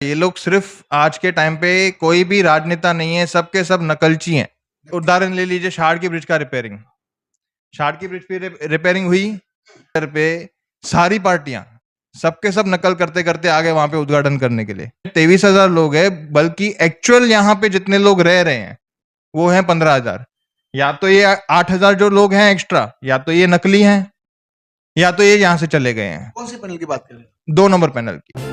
ये लोग सिर्फ आज के टाइम पे कोई भी राजनेता नहीं है, सबके सब नकलची हैं। उदाहरण ले लीजिए शार्ड की ब्रिज का रिपेयरिंग। शार्ड की ब्रिज पे रिपेयरिंग हुई पे सारी पार्टियां सबके सब नकल करते करते आ गए वहां पे उद्घाटन करने के लिए। 23,000 लोग हैं, बल्कि एक्चुअल यहाँ पे जितने लोग रह रहे हैं वो हैं 15,000। या तो ये 8,000 जो लोग हैं एक्स्ट्रा, या तो ये नकली हैं, या तो ये यहाँ से चले गए हैं। कौन से पैनल की बात कर रहे हैं? 2 नंबर पैनल की।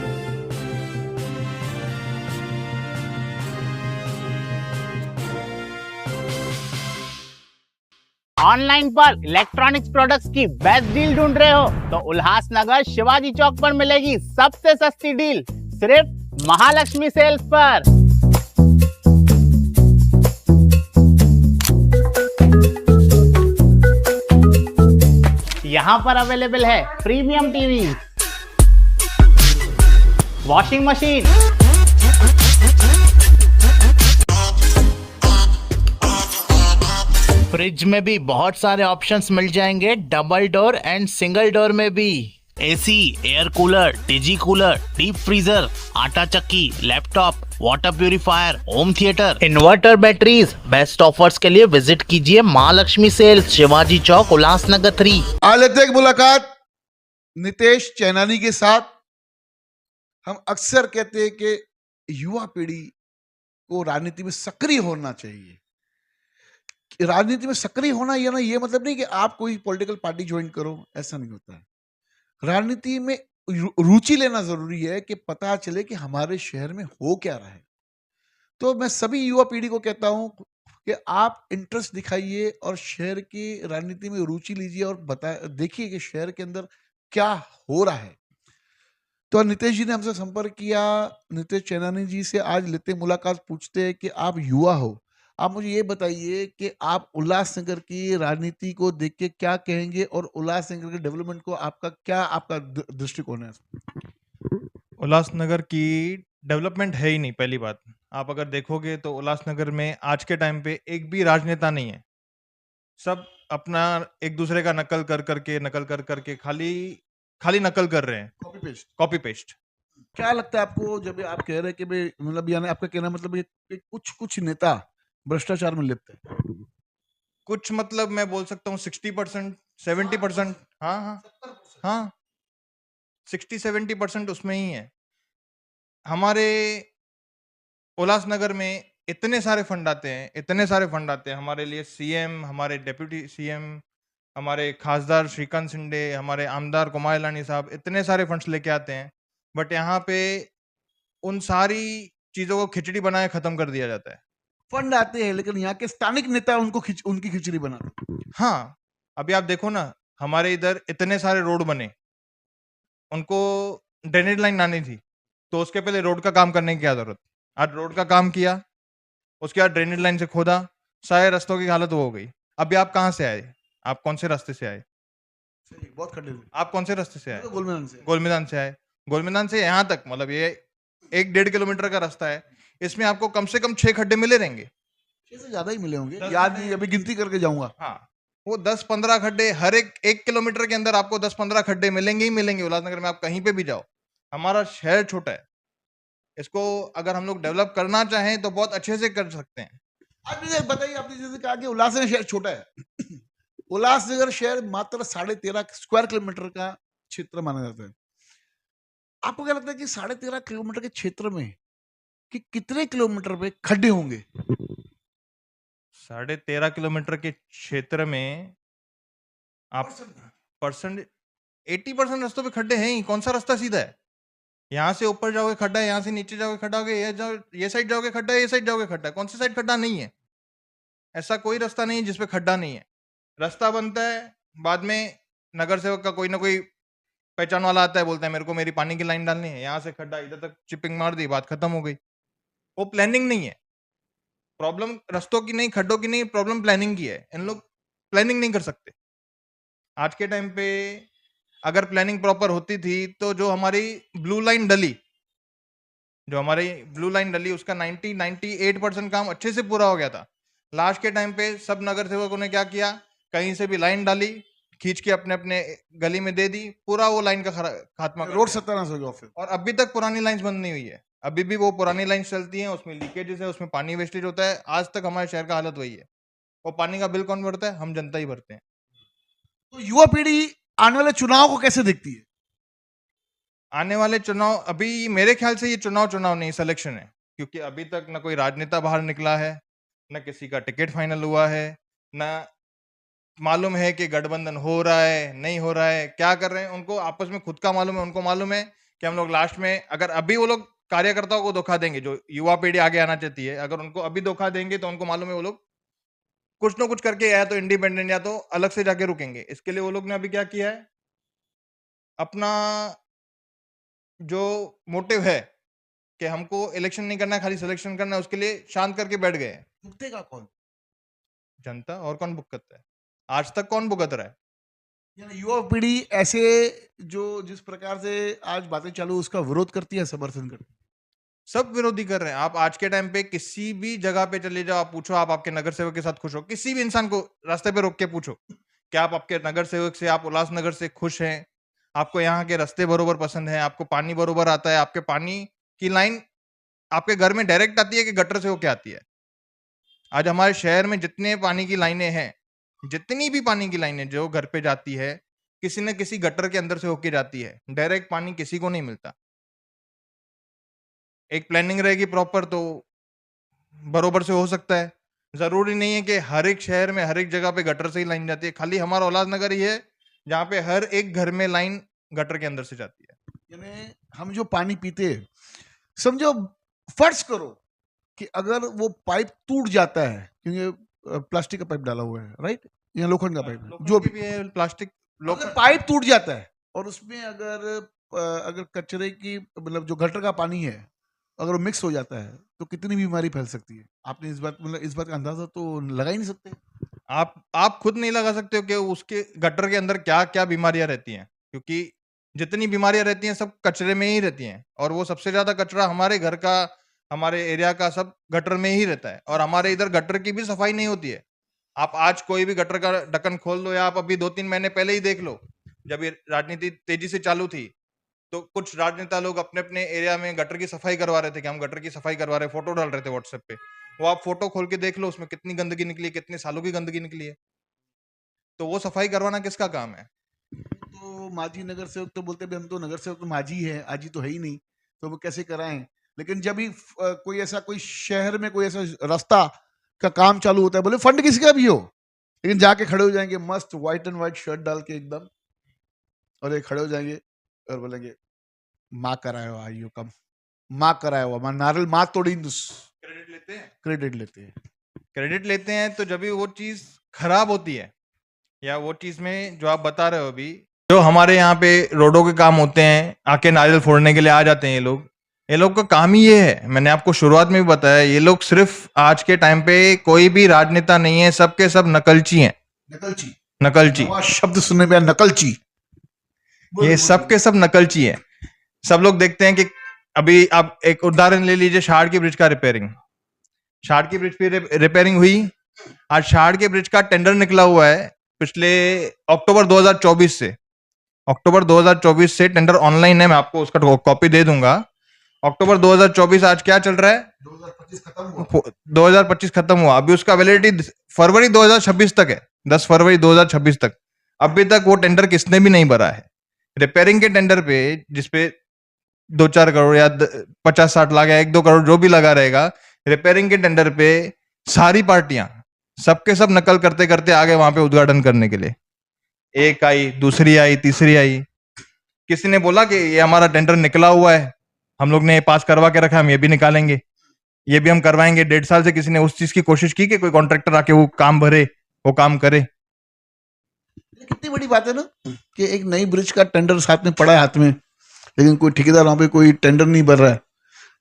ऑनलाइन पर इलेक्ट्रॉनिक्स प्रोडक्ट्स की बेस्ट डील ढूंढ रहे हो तो उल्लासनगर शिवाजी चौक पर मिलेगी सबसे सस्ती डील, सिर्फ महालक्ष्मी सेल्स पर। यहाँ पर अवेलेबल है premium TV, washing machine, fridge में भी बहुत सारे ऑप्शंस मिल जाएंगे, double door and single door में भी। एसी, एयर कूलर, डिजी कूलर, डीप फ्रीजर, आटा चक्की, laptop, water purifier, home theatre, inverter, batteries. Best offers के लिए विजिट कीजिए महालक्ष्मी सेल्स, शिवाजी चौक, उल्लासनगर 3। आज लेते एक मुलाकात नितेश चैनानी के साथ। हम अक्सर कहते हैं कि युवा पीढ़ी को राजनीति में सक्रिय होना चाहिए। राजनीति में सक्रिय होना ये मतलब नहीं कि आप कोई पॉलिटिकल पार्टी ज्वाइन करो, ऐसा नहीं होता है। राजनीति में रुचि लेना जरूरी है कि पता चले कि हमारे शहर में हो क्या रहा है। तो मैं सभी युवा पीढ़ी को कहता हूं कि आप इंटरेस्ट दिखाइए और शहर की राजनीति में रुचि लीजिए और देखिए कि शहर के अंदर क्या हो रहा है। तो नितेश जी ने हमसे संपर्क किया। नितेश चैनानी जी से आज लेते मुलाकात, पूछते हैं कि आप युवा हो, आप मुझे ये बताइए कि आप उल्लासनगर की राजनीति को देख के क्या कहेंगे और उल्लासनगर के डेवलपमेंट को आपका दृष्टिकोण है? उल्लासनगर की डेवलपमेंट है ही नहीं। पहली बात, आप अगर देखोगे तो उल्लासनगर में आज के टाइम पे एक भी राजनेता नहीं है। सब अपना एक दूसरे का नकल कर करके खाली नकल कर रहे हैं, कॉपी पेस्ट। क्या लगता है आपको जब आप कह रहे हैं कि भाई, मतलब यानी आपका कहना मतलब ये कि कुछ नेता भ्रष्टाचार में लिप्त है? कुछ मतलब मैं बोल सकता हूँ 60%, 70%। हाँ, 60-70% उसमें ही है। हमारे उल्लासनगर में इतने सारे फंड आते हैं हमारे लिए। सीएम, हमारे डिप्टी सीएम, हमारे खासदार श्रीकांत शिंदे, हमारे आमदार कुमार लानी साहब इतने सारे फंड्स लेके आते हैं, बट यहाँ पे उन सारी चीजों को खिचड़ी बनाए खत्म कर दिया जाता है। फंड आते हैं लेकिन यहाँ के स्थानिक नेता उनकी खिचड़ी बनाते हैं। हाँ, अभी आप देखो ना, हमारे इधर इतने सारे रोड बने, उनको ड्रेनेज लाइन आनी थी, तो उसके पहले रोड का काम करने की क्या जरूरत? आज रोड का काम किया, उसके बाद ड्रेनेज लाइन से खोदा, सारे रास्तों की हालत वो हो गई। अभी आप कहाँ से आए? आप कौन से रास्ते से आए? बहुत खड्डे थे। आप कौन से रास्ते से आए? गोलमैदान से। गोलमैदान से आए। गोलमैदान से यहाँ तक, मतलब ये 1-1.5 किलोमीटर का रास्ता है। इसमें आपको कम से कम 6 खड्डे मिले रहेंगे। 6 से ज्यादा ही मिले होंगे, याद नहीं, अभी गिनती करके जाऊंगा। हाँ, वो 10-15 खड्डे हर एक किलोमीटर के अंदर आपको 10-15 खड्डे मिलेंगे ही मिलेंगे। उल्लासनगर में आप कहीं पे भी जाओ, हमारा शहर छोटा है, इसको अगर हम लोग डेवलप करना चाहें तो बहुत अच्छे से कर सकते हैं। आप मुझे बताइए, आपने जैसे कहा कि उल्लासनगर शहर छोटा है। उल्लासनगर शहर मात्र 13.5 स्क्वायर किलोमीटर का क्षेत्र माना जाता है। आपको क्या लगता है कि 13.5 किलोमीटर के क्षेत्र में कि कितने किलोमीटर पे खड्डे होंगे? 13.5 किलोमीटर के क्षेत्र में आप परसेंट 80% रास्तों पे खड्डे हैं ही। कौन सा रास्ता सीधा है? यहाँ से ऊपर जाओगे खड्डा है, यहाँ से नीचे जाओगे खड्डा होगे, ये साइड जाओगे खड्डा है, ये साइड जाओगे खड्डा है। कौन सी साइड खड्डा नहीं है? ऐसा कोई रास्ता नहीं है जिसपे खड्डा नहीं है। रास्ता बनता है, बाद में नगर सेवक का कोई ना कोई पहचान वाला आता है, बोलता है मेरे को मेरी पानी की लाइन डालनी है, यहाँ से खड्डा इधर तक चिपिंग मार दी, बात खत्म हो गई। वो प्लानिंग नहीं है। प्रॉब्लम रास्तों की नहीं, खड्डों की नहीं, प्रॉब्लम प्लानिंग की है। इन लोग प्लानिंग नहीं कर सकते। आज के टाइम पे अगर प्लानिंग प्रॉपर होती थी तो जो हमारी ब्लू लाइन डली उसका 98% काम अच्छे से पूरा हो गया था। लास्ट के टाइम पे सब नगर सेवकों ने क्या किया, कहीं से भी लाइन डाली, खींच के अपने अपने गली में दे दी, पूरा वो लाइन का खात्मा, रोड सत्यानाश हो गया फिर। और अभी तक पुरानी लाइंस बंद नहीं हुई है। अभी भी वो पुरानी लाइन चलती है, उसमें लीकेजेस है, उसमें पानी वेस्टेज होता है। आज तक हमारे शहर का हालत वही है। वो पानी का बिल कौन भरता है? हम जनता ही भरते हैं। तो युवा पीढ़ी आने वाले चुनाव को कैसे देखती है? आने वाले चुनाव, अभी मेरे ख्याल से ये चुनाव नहीं, सिलेक्शन है। क्योंकि अभी तक ना कोई राजनेता बाहर निकला है, ना किसी का टिकट फाइनल हुआ है, ना मालूम है कि गठबंधन हो रहा है, नहीं हो रहा है, क्या कर रहे हैं। उनको आपस में खुद का मालूम है, उनको मालूम है कि हम लोग लास्ट में, अगर अभी वो लोग कार्यकर्ताओं को धोखा देंगे, जो युवा पीढ़ी आगे आना चाहती है, अगर उनको अभी धोखा देंगे तो उनको मालूम है वो लोग कुछ ना कुछ करके या तो इंडिपेंडेंट या तो अलग से जाके रुकेंगे। इसके लिए वो लोग ने अभी क्या किया है, अपना जो मोटिव है कि हमको इलेक्शन नहीं करना है, खाली सिलेक्शन करना है, उसके लिए शांत करके बैठ गए हैं। भुगतेगा कौन? जनता। और कौन भुगतता है? आज तक कौन भुगत रहा है? यानी युवा पीढ़ी ऐसे जो जिस प्रकार से आज बातें चालू उसका विरोध करती है, समर्थन करती है। सब विरोधी कर रहे हैं। आप आज के टाइम पे किसी भी जगह पे चले जाओ, आप पूछो आप आपके नगर सेवक के साथ खुश हो, किसी भी इंसान को रास्ते पे रोक के पूछो क्या आप आपके नगर सेवक से, आप उल्लासनगर से खुश हैं? आपको यहाँ के रास्ते बरोबर पसंद है? आपको पानी बरोबर आता है? आपके पानी की लाइन आपके घर में डायरेक्ट आती है कि गटर से होके आती है? आज हमारे शहर में जितने पानी की लाइनें हैं, जितनी भी पानी की लाइनें जो घर पे जाती है, किसी न किसी गटर के अंदर से होके जाती है। डायरेक्ट पानी किसी को नहीं मिलता। एक प्लानिंग रहेगी प्रॉपर तो बरोबर से हो सकता है। जरूरी नहीं है कि हर एक शहर में हर एक जगह पे गटर से ही लाइन जाती है। खाली हमारा उल्लासनगर ही है जहाँ पे हर एक घर में लाइन गटर के अंदर से जाती है। यानी हम जो पानी पीते हैं, समझो फर्ज करो कि अगर वो पाइप टूट जाता है, क्योंकि प्लास्टिक का पाइप डाला हुआ है, राइट, या लोखंड का पाइप, जो भी है प्लास्टिक अगर पाइप टूट जाता है और उसमें अगर कचरे की मतलब जो गटर का पानी है अगर वो मिक्स हो जाता है तो कितनी बीमारी फैल सकती है। आपने इस बात का अंदाजा तो लगा ही नहीं सकते। आप खुद नहीं लगा सकते हो कि उसके गटर के अंदर क्या क्या बीमारियां रहती हैं, क्योंकि जितनी बीमारियां रहती हैं सब कचरे में ही रहती हैं। और वो सबसे ज्यादा कचरा हमारे घर का, हमारे एरिया का सब गटर में ही रहता है। और हमारे इधर गटर की भी सफाई नहीं होती है। आप आज कोई भी गटर का ढक्कन खोल दो, या आप अभी 2-3 महीने पहले ही देख लो, जब ये राजनीति तेजी से चालू थी, तो कुछ राजनेता लोग अपने अपने एरिया में गटर की सफाई करवा रहे थे कि हम गटर की सफाई करवा रहे हैं, फोटो डाल रहे थे व्हाट्सएप पे। वो आप फोटो खोल के देख लो, उसमें कितनी गंदगी निकली है, कितने सालों की गंदगी निकली है। तो वो सफाई करवाना किसका काम है? तो माजी नगर सेवक तो बोलते हैं हम तो नगर सेवक तो माजी है, आजी तो है ही नहीं, तो वो कैसे कराएं। लेकिन जब भी कोई शहर में कोई ऐसा रास्ता का काम चालू होता है, बोले फंड किसी का भी हो, लेकिन जाके खड़े हो जाएंगे मस्त व्हाइट एंड व्हाइट शर्ट डाल के एकदम, और ये खड़े हो जाएंगे और बोलेंगे माँ कराया हुआ आइयो कम, माँ कराया हुआ, माँ नारियल माँ तोड़ी क्रेडिट लेते हैं। क्रेडिट लेते हैं। तो जब भी वो चीज खराब होती है, या वो चीज में जो आप बता रहे हो अभी, जो हमारे यहाँ पे रोडों के काम होते हैं, आके नारियल फोड़ने के लिए आ जाते हैं ये लोग का काम ही ये है। मैंने आपको शुरुआत में भी बताया, ये लोग सिर्फ आज के टाइम पे कोई भी राजनेता नहीं है, सबके सब नकलची हैं। नकलची शब्द सुनने में नकलची, ये सबके सब नकलची है। सब लोग देखते हैं कि अभी आप एक उदाहरण ले लीजिए, शाड़ की ब्रिज का रिपेयरिंग। शाड़ की ब्रिज पे रिपेयरिंग हुई। आज शाड़ के ब्रिज का टेंडर निकला हुआ है पिछले अक्टूबर 2024 से। अक्टूबर 2024 से टेंडर ऑनलाइन है, मैं आपको उसका कॉपी दे दूंगा। अक्टूबर 2024, आज क्या चल रहा है? 2025 खत्म हुआ। अभी उसका वैलिडिटी फरवरी 2026 तक है, 10 फरवरी 2026 तक। अभी तक वो टेंडर किसने भी नहीं भरा है। रिपेयरिंग के टेंडर पे, जिसपे 2-4 करोड़ या 50-60 लाख या 1-2 करोड़ जो भी लगा रहेगा, रिपेयरिंग के टेंडर पे सारी पार्टियां सबके सब नकल करते करते आ गए वहां पे उद्घाटन करने के लिए। एक आई, दूसरी आई, तीसरी आई। किसी ने बोला कि ये हमारा टेंडर निकला हुआ है, हम लोग ने पास करवा के रखा, हम ये भी निकालेंगे, ये भी हम करवाएंगे। 1.5 साल से किसी ने उस चीज की कोशिश की कि कोई कॉन्ट्रैक्टर आके वो काम भरे, वो काम करे। कितनी बड़ी बात है ना कि एक नई ब्रिज का टेंडर साथ में पड़ा है हाथ में, लेकिन कोई ठेकेदार वहां पे कोई टेंडर नहीं भर रहा है।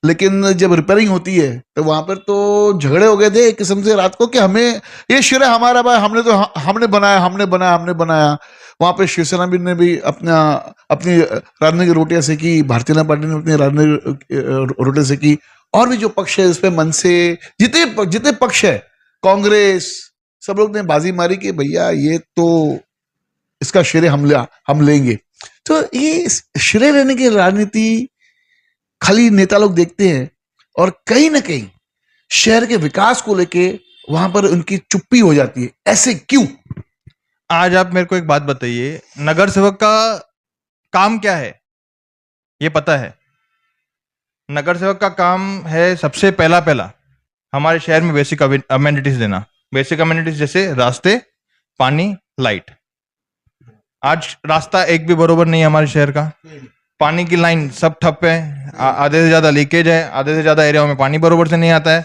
लेकिन जब रिपेयरिंग होती है तो वहां पर तो झगड़े हो गए थे एक किस्म से रात को कि हमें ये श्रेय हमारा, भाई हमने बनाया। वहां पे शिवसेना ने भी अपनी राजनीतिक रोटियां सेकी, भारतीय जनता पार्टी ने अपनी राजनीतिक रोटियां सेकी, और भी जो पक्ष है इसपे मन से जितने पक्ष है, कांग्रेस, सब लोग ने बाजी मारी कि भैया ये तो इसका श्रेय हम लेंगे। तो ये श्रेय लेने की राजनीति खाली नेता लोग देखते हैं और कहीं ना कहीं शहर के विकास को लेके वहां पर उनकी चुप्पी हो जाती है। ऐसे क्यों? आज आप मेरे को एक बात बताइए, नगर सेवक का काम क्या है ये पता है? नगर सेवक का काम है सबसे पहला हमारे शहर में बेसिक अमेनिटीज देना। बेसिक अमेनिटीज जैसे रास्ते, पानी, लाइट। आज रास्ता एक भी बरोबर नहीं है हमारे शहर का। पानी की लाइन सब ठप है, आधे से ज्यादा लीकेज है, आधे से ज्यादा एरिया में पानी बरोबर से नहीं आता है।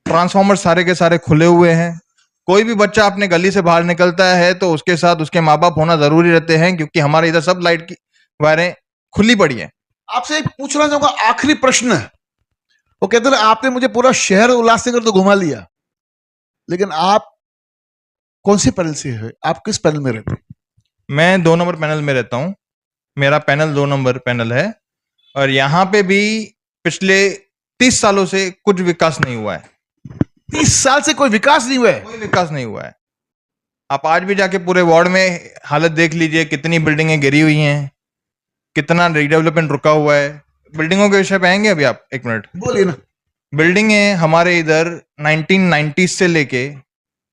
ट्रांसफार्मर सारे के सारे खुले हुए हैं। कोई भी बच्चा अपने गली से बाहर निकलता है तो उसके साथ उसके माँ बाप होना जरूरी रहते हैं, क्योंकि हमारे इधर सब लाइट की वायरें खुली पड़ी हैं। आपसे एक पूछना चाहूंगा, आखिरी प्रश्न है। वो कहते हैं आपने मुझे पूरा शहर उल्लासनगर तो घुमा लिया, लेकिन आप कौन से पैनल से है? आप किस पैनल में रहते हैं? मैं 2 नंबर पैनल में रहता हूँ। मेरा पैनल 2 नंबर पैनल है और यहाँ पे भी पिछले 30 सालों से कुछ विकास नहीं हुआ है। 30 साल से कोई विकास नहीं हुआ है? कोई विकास नहीं हुआ है। आप आज भी जाके पूरे वार्ड में हालत देख लीजिए, कितनी बिल्डिंगें गिरी हुई हैं, कितना रीडेवलपमेंट रुका हुआ है। बिल्डिंगों के विषय पे आएंगे अभी आप? 1 मिनट बोलिए ना। बिल्डिंगें हमारे इधर 1990 से लेके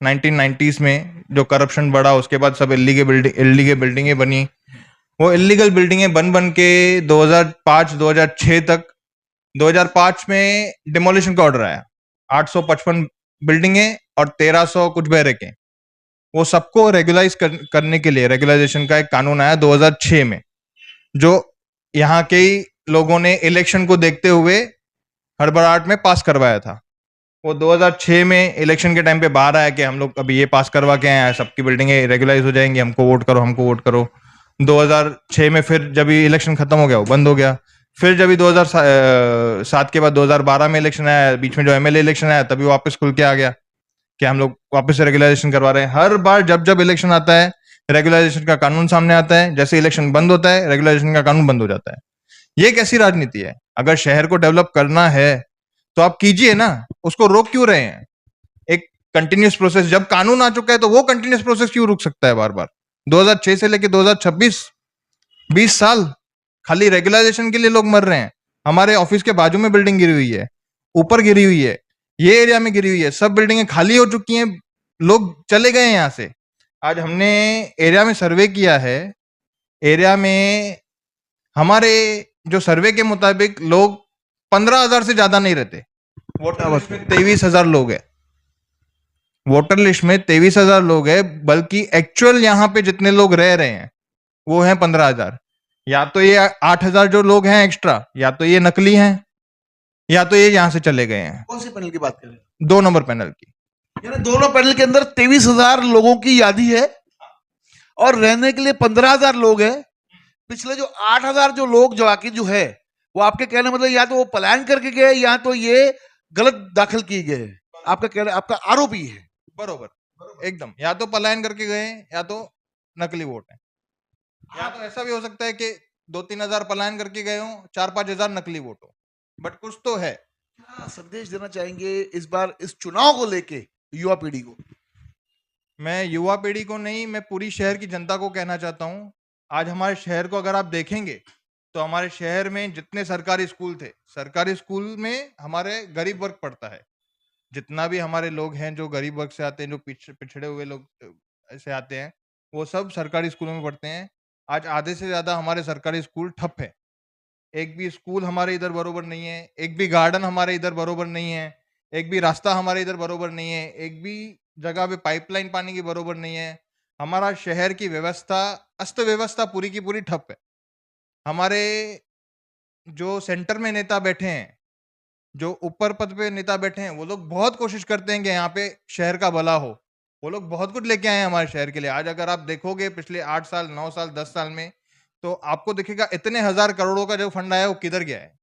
1990s में जो करप्शन बढ़ा, उसके बाद सब इल्लीगल बिल्डिंगें बनी। वो इल्लीगल बिल्डिंगें बन के 2005-2006 तक, 2005 में डिमोलिशन का ऑर्डर आया। 855 बिल्डिंगें और 1300 कुछ बैरकें, वो सबको रेगुलाइज करने के लिए रेगुलाइजेशन का एक कानून आया 2006 में, जो यहाँ के लोगों ने इलेक्शन को देखते हुए हड़बड़ाहट में पास करवाया था। वो 2006 में इलेक्शन के टाइम पे बाहर आया कि हम लोग अभी ये पास करवा के आए हैं, सबकी बिल्डिंगें रेगुलाइज हो जाएंगी, हमको वोट करो, हमको वोट करो। 2006 में फिर जब ये इलेक्शन खत्म हो गया वो बंद हो गया। फिर जब 2007 के बाद 2012 में इलेक्शन आया, बीच में जो एमएलए इलेक्शन आया, तभी वापस खुल के आ गया कि हम लोग वापस से रेगुलाइजेशन करवा रहे हैं। हर बार जब इलेक्शन आता है रेगुलाइजेशन का कानून सामने आता है, जैसे इलेक्शन बंद होता है रेगुलाइजेशन का कानून बंद हो जाता है। ये कैसी राजनीति है? अगर शहर को डेवलप करना है तो आप कीजिए ना, उसको रोक क्यों रहे हैं? एक कंटिन्यूस प्रोसेस, जब कानून आ चुका है तो वो कंटिन्यूस प्रोसेस क्यों रुक सकता है बार बार? 2006 से लेके 2026 20 साल खाली रेगुलाइजेशन के लिए लोग मर रहे हैं। हमारे ऑफिस के बाजू में बिल्डिंग गिरी हुई है, ऊपर गिरी हुई है, ये एरिया में गिरी हुई है, सब बिल्डिंगें खाली हो चुकी हैं, लोग चले गए हैं यहाँ से। आज हमने एरिया में सर्वे किया है, एरिया में हमारे जो सर्वे के मुताबिक लोग 15,000 से ज्यादा नहीं रहते। वोटर लिस्ट में 23,000 लोग हैं। वोटर लिस्ट में 23,000 लोग हैं, बल्कि एक्चुअल यहाँ पे जितने लोग रह रहे हैं वो हैं 15,000। या तो ये 8,000 जो लोग हैं एक्स्ट्रा, या तो ये नकली हैं, या तो ये यहाँ से चले गए हैं। कौन से पैनल की बात कर रहे हैं? 2 नंबर पैनल की। यानी दोनों पैनल के अंदर 23,000 लोगों की यादी है और रहने के लिए 15,000 लोग हैं। पिछले जो 8,000 जो लोग जो बाकी जो है, वो आपके कहने मतलब या तो वो पलायन करके गए या तो ये गलत दाखिल किए गए। आपका कहना, आपका आरोप ही है। बरोबर एकदम, या तो पलायन करके गए या तो नकली वोट है। या तो ऐसा भी हो सकता है कि 2-3 हजार पलायन करके गए हों, 4-5 हजार नकली वोट हो, बट कुछ तो है। क्या संदेश देना चाहेंगे इस बार इस चुनाव को लेके युवा पीढ़ी को? मैं युवा पीढ़ी को नहीं, मैं पूरी शहर की जनता को कहना चाहता हूँ। आज हमारे शहर को अगर आप देखेंगे तो हमारे शहर में जितने सरकारी स्कूल थे, सरकारी स्कूल में हमारे गरीब वर्ग पढ़ता है। जितना भी हमारे लोग हैं जो गरीब वर्ग से आते हैं, जो पिछड़े हुए लोग से आते हैं, वो सब सरकारी स्कूलों में पढ़ते हैं। आज आधे से ज्यादा हमारे सरकारी स्कूल ठप है। एक भी स्कूल हमारे इधर बरोबर नहीं है, एक भी गार्डन हमारे इधर बरोबर नहीं है, एक भी रास्ता हमारे इधर बरोबर नहीं है, एक भी जगह पे पाइपलाइन पानी की बरोबर नहीं है। हमारा शहर की व्यवस्था, अस्त व्यवस्था पूरी की पूरी ठप है। हमारे जो सेंटर में नेता बैठे हैं, जो ऊपर पद पे नेता बैठे हैं, वो लोग बहुत कोशिश करते हैं कि यहाँ पे शहर का भला हो। वो लोग बहुत कुछ लेके आए हैं हमारे शहर के लिए। आज अगर आप देखोगे पिछले 8 साल, 9 साल, 10 साल में, तो आपको दिखेगा इतने हजार करोड़ों का जो फंड आया वो किधर गया है,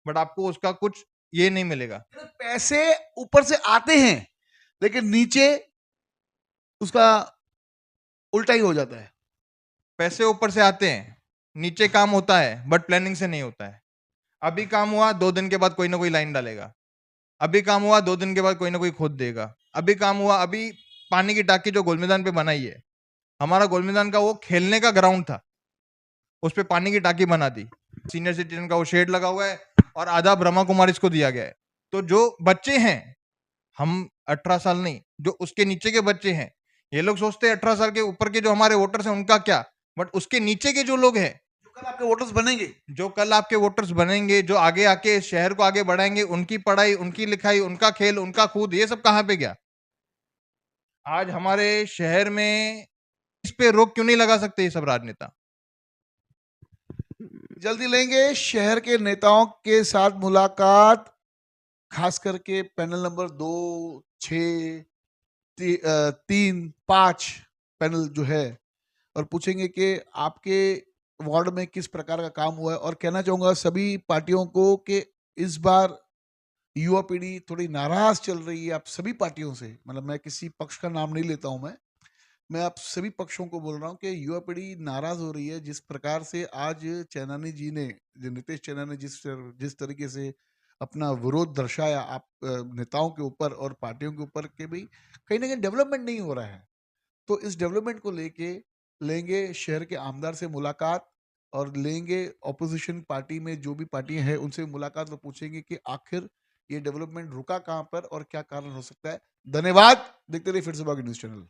बट आपको उसका कुछ ये नहीं मिलेगा। पैसे ऊपर से आते हैं लेकिन नीचे उसका उल्टा ही हो जाता है। पैसे ऊपर से आते हैं, नीचे काम होता है, बट प्लानिंग से नहीं होता है। अभी काम हुआ, 2 दिन के बाद कोई ना कोई लाइन डालेगा। अभी काम हुआ, 2 दिन के बाद कोई ना कोई खोद देगा। अभी काम हुआ, अभी पानी की टाकी जो गोल मैदान पे बनाई है, हमारा गोल मैदान का वो खेलने का ग्राउंड था, उस पे पानी की टाकी बना दी। सीनियर सिटीजन का वो शेड लगा हुआ है और आधा ब्रह्मा कुमारीज को दिया गया है। तो जो बच्चे हैं, हम 18 साल नहीं, जो उसके नीचे के बच्चे हैं, ये लोग सोचते हैं 18 साल के ऊपर के जो हमारे वोटर्स हैं उनका क्या, बट उसके नीचे के जो लोग हैं, जो कल आपके वोटर्स बनेंगे, जो कल आपके वोटर्स बनेंगे, जो आगे आके शहर को आगे बढ़ाएंगे, उनकी पढ़ाई, उनकी लिखाई, उनका खेल, उनका कूद, ये सब कहाँ पे गया? आज हमारे शहर में इस पे रोक क्यों नहीं लगा सकते ये सब राजनेता? जल्दी लेंगे शहर के नेताओं के साथ मुलाकात, खास करके पैनल नंबर 2, 6, 3, 5 पैनल जो है, और पूछेंगे कि आपके वार्ड में किस प्रकार का काम हुआ है। और कहना चाहूंगा सभी पार्टियों को कि इस बार युवा पीढ़ी थोड़ी नाराज चल रही है आप सभी पार्टियों से। मतलब मैं किसी पक्ष का नाम नहीं लेता हूं, मैं आप सभी पक्षों को बोल रहा हूं कि युवा पीढ़ी नाराज हो रही है जिस प्रकार से आज चैनानी जी ने, जो नीतीश चैनानी जिस तरीके से अपना विरोध दर्शाया आप नेताओं के ऊपर और पार्टियों के ऊपर, कि भाई कहीं ना कहीं डेवलपमेंट नहीं हो रहा है। तो इस डेवलपमेंट को लेके लेंगे शहर के आमदार से मुलाकात, और लेंगे ऑपोजिशन पार्टी में जो भी पार्टियां हैं उनसे मुलाकात, और पूछेंगे कि आखिर ये डेवलपमेंट रुका कहाँ पर और क्या कारण हो सकता है। धन्यवाद। देखते रहिए फिर से बागी न्यूज चैनल।